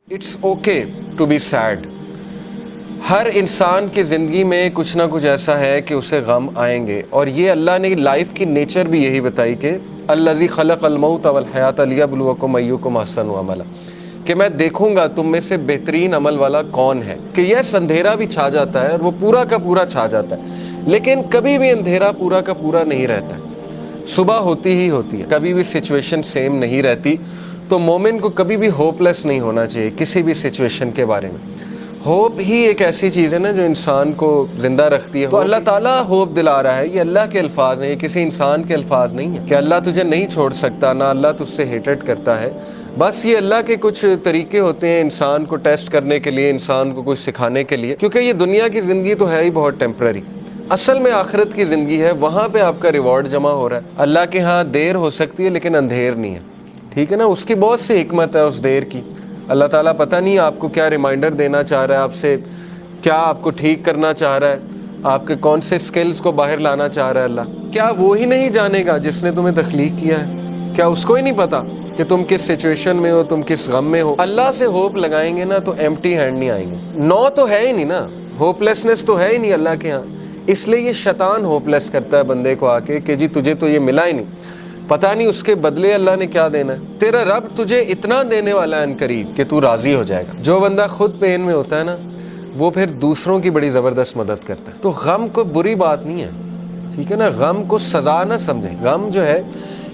It's okay to be sad. ہر انسان کی زندگی میں کچھ نہ کچھ ایسا ہے کہ اسے غم آئیں گے، اور یہ اللہ نے لائف کی نیچر بھی یہی بتائی کہ الذی خلق الموت والحیات لیبلوکم ایکم احسن عملا، کہ میں دیکھوں گا تم میں سے بہترین عمل والا کون ہے. کہ یس اندھیرا بھی چھا جاتا ہے اور وہ پورا کا پورا چھا جاتا ہے، لیکن کبھی بھی اندھیرا پورا کا پورا نہیں رہتا ہے. صبح ہوتی ہی ہوتی ہے، کبھی بھی سچویشن سیم نہیں رہتی. تو مومن کو کبھی بھی ہوپ لیس نہیں ہونا چاہیے کسی بھی سچویشن کے بارے میں. ہوپ ہی ایک ایسی چیز ہے نا جو انسان کو زندہ رکھتی ہے. تو اللہ تعالیٰ ہوپ دلا رہا ہے. یہ اللہ کے الفاظ ہیں، یہ کسی انسان کے الفاظ نہیں ہیں کہ اللہ تجھے نہیں چھوڑ سکتا، نہ اللہ تجھ سے ہیٹڈ کرتا ہے. بس یہ اللہ کے کچھ طریقے ہوتے ہیں انسان کو ٹیسٹ کرنے کے لیے، انسان کو کچھ سکھانے کے لیے، کیونکہ یہ دنیا کی زندگی تو ہے ہی بہت ٹیمپرری. اصل میں آخرت کی زندگی ہے، وہاں پہ آپ کا ریوارڈ جمع ہو رہا ہے. اللہ کے ہاں دیر ہو سکتی ہے لیکن اندھیر نہیں ہے. ٹھیک ہے نا، اس کی بہت سی حکمت ہے اس دیر کی. اللہ تعالیٰ پتہ نہیں آپ کو کیا ریمائنڈر دینا چاہ رہا ہے، آپ سے کیا آپ کو ٹھیک کرنا چاہ رہا ہے، آپ کے کون سے سکلز کو باہر لانا چاہ رہا ہے اللہ. کیا وہ ہی نہیں جانے گا جس نے تمہیں تخلیق کیا ہے؟ کیا اس کو ہی نہیں پتا کہ تم کس سچویشن میں ہو، تم کس غم میں ہو؟ اللہ سے ہوپ لگائیں گے نا تو ایمٹی ہینڈ نہیں آئیں گے. نو تو ہے ہی نہیں نا، ہوپ لیسنس تو ہے ہی نہیں اللہ کے ہاں. اس لیے یہ شیطان ہوپ لیس کرتا ہے بندے کو آ کے کہ جی تجھے تو یہ ملا ہی نہیں، پتہ نہیں اس کے بدلے اللہ نے کیا دینا ہے. تیرا رب تجھے اتنا دینے والا ہے ان قریب کہ تو راضی ہو جائے گا. جو بندہ خود پین میں ہوتا ہے نا، وہ پھر دوسروں کی بڑی زبردست مدد کرتا ہے. تو غم کو بری بات نہیں ہے، ٹھیک ہے نا، غم کو سزا نہ سمجھیں. غم جو ہے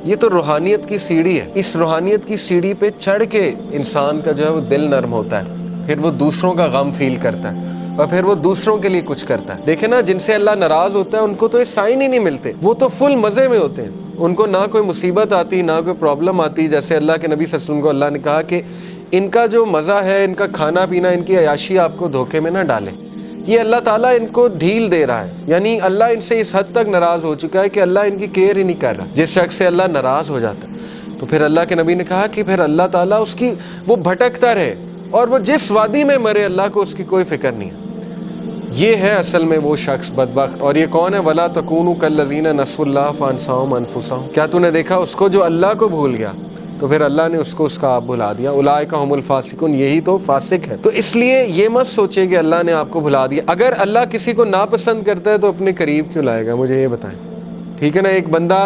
یہ تو روحانیت کی سیڑھی ہے. اس روحانیت کی سیڑھی پہ چڑھ کے انسان کا جو ہے وہ دل نرم ہوتا ہے، پھر وہ دوسروں کا غم فیل کرتا ہے اور پھر وہ دوسروں کے لیے کچھ کرتا ہے. دیکھیں نا، جن سے اللہ ناراض ہوتا ہے ان کو تو یہ سائن ہی نہیں ملتے، وہ تو فل مزے میں ہوتے ہیں. ان کو نہ کوئی مصیبت آتی، نہ کوئی پرابلم آتی. جیسے اللہ کے نبی صلی اللہ علیہ وسلم کو اللہ نے کہا کہ ان کا جو مزہ ہے، ان کا کھانا پینا، ان کی عیاشی آپ کو دھوکے میں نہ ڈالے. یہ اللہ تعالیٰ ان کو ڈھیل دے رہا ہے، یعنی اللہ ان سے اس حد تک ناراض ہو چکا ہے کہ اللہ ان کی کیئر ہی نہیں کر رہا. جس شخص سے اللہ ناراض ہو جاتا ہے تو پھر اللہ کے نبی نے کہا کہ پھر اللہ تعالیٰ اس کی وہ بھٹکتا رہے اور وہ جس وادی میں مرے اللہ کو اس کی کوئی فکر نہیں ہے. یہ ہے اصل میں وہ شخص بدبخت. اور یہ کون ہے؟ وَلَا تَكُونُوا كَالَّذِينَ نَسُوا اللَّهَ فَأَنسَاهُمْ أَنفُسَهُمْ. کیا تو نے دیکھا اس کو جو اللہ کو بھول گیا تو پھر اللہ نے اس کو اس کا آپ بھلا دیا. اولئک هم الفاسقون، یہی تو فاسق ہے. تو اس لیے یہ مت سوچے کہ اللہ نے آپ کو بھلا دیا. اگر اللہ کسی کو ناپسند کرتا ہے تو اپنے قریب کیوں لائے گا؟ مجھے یہ بتائیں. ٹھیک ہے نا، ایک بندہ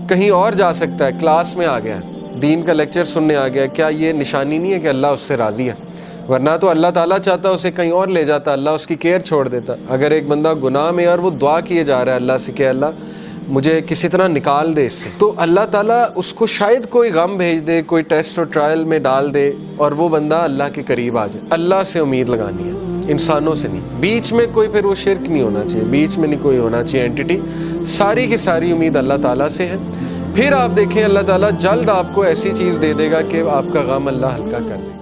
کہیں اور جا سکتا ہے، کلاس میں آ گیا، دین کا لیکچر سننے آ گیا، کیا یہ نشانی نہیں ہے کہ اللہ اس سے راضی ہے؟ ورنہ تو اللہ تعالیٰ چاہتا اسے کہیں اور لے جاتا، اللہ اس کی کیئر چھوڑ دیتا. اگر ایک بندہ گناہ میں اور وہ دعا کیے جا رہا ہے اللہ سے کہ اللہ مجھے کسی طرح نکال دے اس سے، تو اللہ تعالیٰ اس کو شاید کوئی غم بھیج دے، کوئی ٹیسٹ اور ٹرائل میں ڈال دے اور وہ بندہ اللہ کے قریب آ جائے. اللہ سے امید لگانی ہے، انسانوں سے نہیں. بیچ میں کوئی پھر وہ شرک نہیں ہونا چاہیے، بیچ میں نہیں کوئی ہونا چاہیے اینٹی. ساری کی ساری امید اللہ تعالیٰ سے ہے. پھر آپ دیکھیں اللہ تعالیٰ جلد آپ کو ایسی چیز دے دے گا کہ آپ کا غم اللہ ہلکا کر دے.